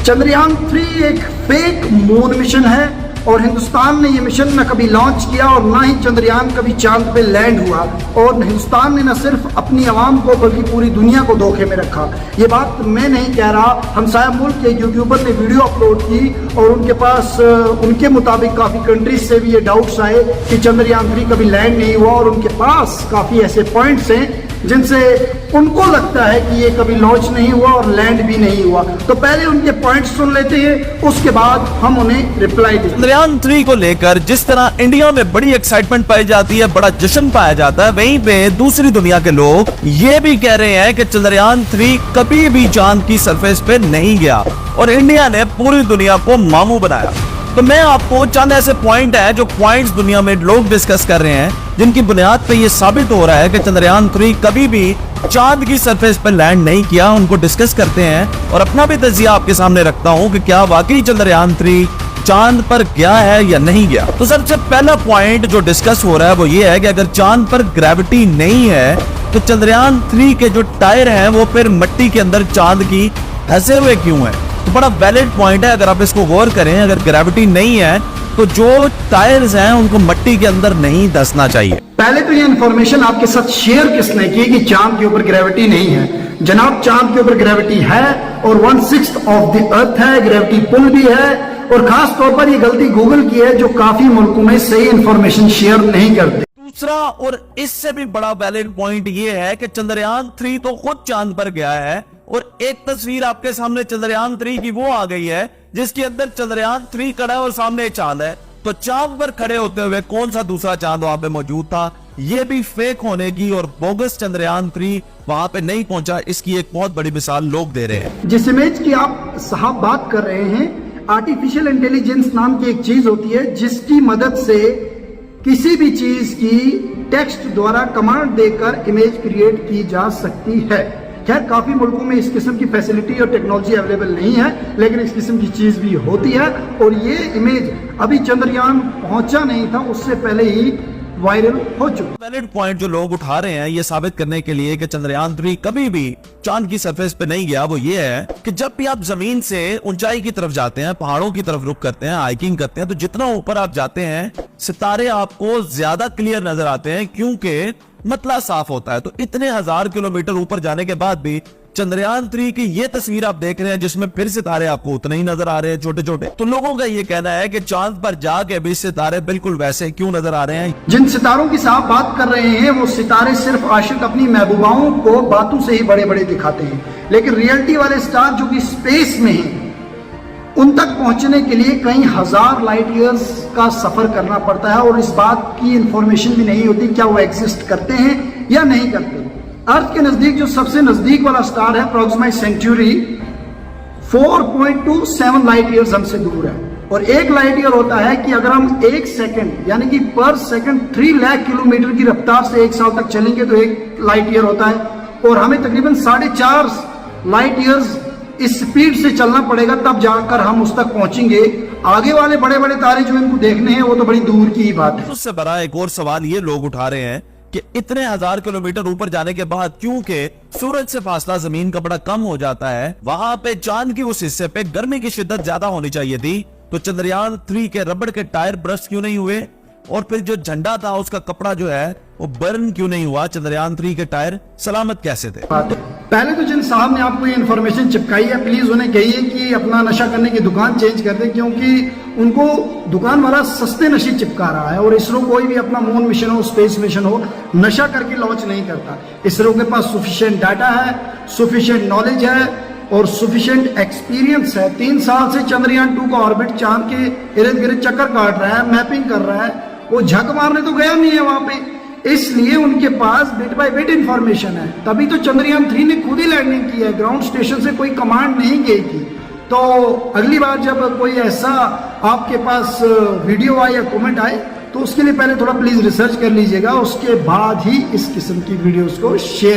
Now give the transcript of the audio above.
चंद्रयान 3 एक fake moon mission है और हिंदुस्तान ने ये मिशन न कभी लॉन्च किया और ना ही चंद्रयान कभी चांद पे लैंड हुआ। और हिंदुस्तान ने न सिर्फ अपनी आवाम को बल्कि पूरी दुनिया को धोखे में रखा। ये बात मैं नहीं कह रहा, हमसाया मुल्क के यूट्यूबर ने वीडियो अपलोड की और उनके पास उनके मुताबिक काफ़ी कंट्रीज से भी ये डाउट्स आए कि चंद्रयान 3 कभी लैंड नहीं हुआ और उनके पास काफ़ी ऐसे पॉइंट्स हैं जिनसे उनको लगता है कि ये कभी लॉन्च नहीं हुआ और लैंड भी नहीं हुआ। तो पहले उनके पॉइंट्स सुन लेते हैं, उसके बाद हम उन्हें रिप्लाई देंगे। चंद्रयान 3 को लेकर जिस तरह इंडिया में बड़ी एक्साइटमेंट पाई जाती है, बड़ा जश्न पाया जाता है, वहीं पे दूसरी दुनिया के लोग ये भी कह रहे हैं कि चंद्रयान 3 कभी भी चांद की सरफेस पे नहीं गया और इंडिया ने पूरी दुनिया को मामू बनाया। तो मैं आपको चंद ऐसे पॉइंट है जो पॉइंट्स दुनिया में लोग डिस्कस कर रहे हैं, जिनकी बुनियाद पे ये साबित हो रहा है कि चंद्रयान 3 कभी भी चांद की सरफेस पर लैंड नहीं किया। उनको डिस्कस करते हैं और अपना भी तजिया आपके सामने रखता हूं कि क्या वाकई चंद्रयान 3 चांद पर गया है या नहीं गया। तो सबसे पहला पॉइंट जो डिस्कस हो रहा है वो ये है कि अगर चांद पर ग्रेविटी नहीं है तो चंद्रयान 3 के जो टायर हैं वो फिर मिट्टी के अंदर चांद की फंसे हुए क्यों है। तो बड़ा वैलिड पॉइंट है, अगर आप इसको गौर करें, अगर ग्रेविटी नहीं है तो जो टायर्स हैं उनको मिट्टी के अंदर नहीं धंसना चाहिए। पहले तो ये इन्फॉर्मेशन आपके साथ शेयर किसने की कि चांद के ऊपर ग्रेविटी नहीं है। जनाब, चांद के ऊपर ग्रेविटी है और 1/6 ऑफ द अर्थ है, ग्रेविटी पुल भी है और खास तौर पर ये गलती गूगल की है जो काफी मुल्कों में सही इन्फॉर्मेशन शेयर नहीं करते। दूसरा और इससे भी बड़ा वैलिड पॉइंट ये है कि चंद्रयान 3 तो खुद चांद पर गया है और एक तस्वीर आपके सामने चंद्रयान 3 की वो आ गई है जिसके अंदर चंद्रयान 3 खड़ा है और सामने चांद है। तो चांद पर खड़े होते हुए कौन सा दूसरा चांद वहां पे मौजूद था, ये भी फेक होने की और बोगस चंद्रयान 3 वहां पे नहीं पहुंचा, इसकी एक बहुत बड़ी मिसाल लोग दे रहे हैं। जिस इमेज की आप साहब बात कर रहे हैं, आर्टिफिशियल इंटेलिजेंस नाम की एक चीज होती है जिसकी मदद से किसी भी चीज की टेक्स्ट द्वारा कमांड देकर इमेज क्रिएट की जा सकती है। खैर, काफी मुल्कों में इस किस्म की फैसिलिटी और टेक्नोलॉजी अवेलेबल नहीं है, लेकिन इस किस्म की चीज भी होती है और ये इमेज अभी चंद्रयान पहुंचा नहीं था उससे पहले ही वायरल हो चुका। वैलिड पॉइंट जो लोग उठा रहे हैं ये साबित करने के लिए कि चंद्रयान 3 कभी भी चांद की सरफेस पे नहीं गया, वो ये है कि जब भी आप जमीन से ऊंचाई की तरफ जाते हैं, पहाड़ों की तरफ रुख करते हैं, हाइकिंग करते हैं, तो जितना ऊपर आप जाते हैं सितारे आपको ज्यादा क्लियर नजर आते हैं क्योंकि मतला साफ होता है। तो इतने 1000 किलोमीटर ऊपर जाने के बाद भी चंद्रयान 3 की ये तस्वीर आप देख रहे हैं जिसमें फिर सितारे आपको उतने ही नजर आ रहे हैं, छोटे छोटे। तो लोगों का ये कहना है कि चांद पर जाके भी सितारे बिल्कुल वैसे क्यों नजर आ रहे हैं। जिन सितारों की साहब बात कर रहे हैं वो सितारे सिर्फ आशिक अपनी महबूबाओं को बातों से ही बड़े बड़े दिखाते हैं, लेकिन रियलिटी वाले स्टार जो कि स्पेस में हैं उन तक पहुंचने के लिए कई हजार लाइट ईयर्स का सफर करना पड़ता है और इस बात की इंफॉर्मेशन भी नहीं होती क्या वो एग्जिस्ट करते हैं या नहीं करते। अर्थ के नजदीक जो सबसे नजदीक वाला स्टार है प्रोक्सिमा सेंचुरी 4.27 लाइट ईयर्स हमसे दूर है और एक लाइट ईयर होता है कि अगर हम एक सेकंड यानी कि पर सेकंड 3 लाख किलोमीटर की रफ्तार से एक साल तक चलेंगे तो एक लाइट ईयर होता है और हमें तकरीबन 4.5 लाइट ईयर्स इस स्पीड से चलना पड़ेगा, तब जाकर हम उस तक पहुंचेंगे। आगे वाले बड़े बड़े तारे जो इनको देखने हैं वो तो बड़ी दूर की ही बात है। उससे बड़ा एक और सवाल ये लोग उठा रहे हैं कि इतने 1000 किलोमीटर ऊपर जाने के बाद क्योंकि सूरज से फासला जमीन का बड़ा कम हो जाता है, वहां पे चांद की उस हिस्से पे गर्मी की शिद्दत ज्यादा होनी चाहिए थी, तो चंद्रयान 3 के रबड़ के टायर ब्रस्ट क्यों नहीं हुए और फिर जो झंडा था उसका कपड़ा जो है वो बर्न क्यों नहीं हुआ, चंद्रयान 3 के टायर सलामत कैसे थे। पहले तो जिन साहब ने आपको ये इन्फॉर्मेशन चिपकाई है प्लीज उन्हें कहिए कि अपना नशा करने की दुकान चेंज कर दे, क्योंकि उनको दुकान वाला सस्ते नशे चिपका रहा है और इसरो कोई भी अपना मून मिशन हो, स्पेस मिशन हो, नशा करके लॉन्च नहीं करता। इसरो के पास सफिशिएंट डाटा है, सफिशिएंट नॉलेज है और सफिशिएंट एक्सपीरियंस है। 3 साल से चंद्रयान 2 का ऑर्बिट चांद के इर्द गिर्द चक्कर काट रहा है, मैपिंग कर रहा है, वो झक मारने तो गया नहीं है वहां पे, इसलिए उनके पास बिट बाय बिट इंफॉर्मेशन है। तभी तो चंद्रयान 3 ने खुद ही लैंडिंग की है, ग्राउंड स्टेशन से कोई कमांड नहीं गई थी। तो अगली बार जब कोई ऐसा आपके पास वीडियो आए या कमेंट आए तो उसके लिए पहले थोड़ा प्लीज रिसर्च कर लीजिएगा, उसके बाद ही इस किस्म की वीडियोस को शेयर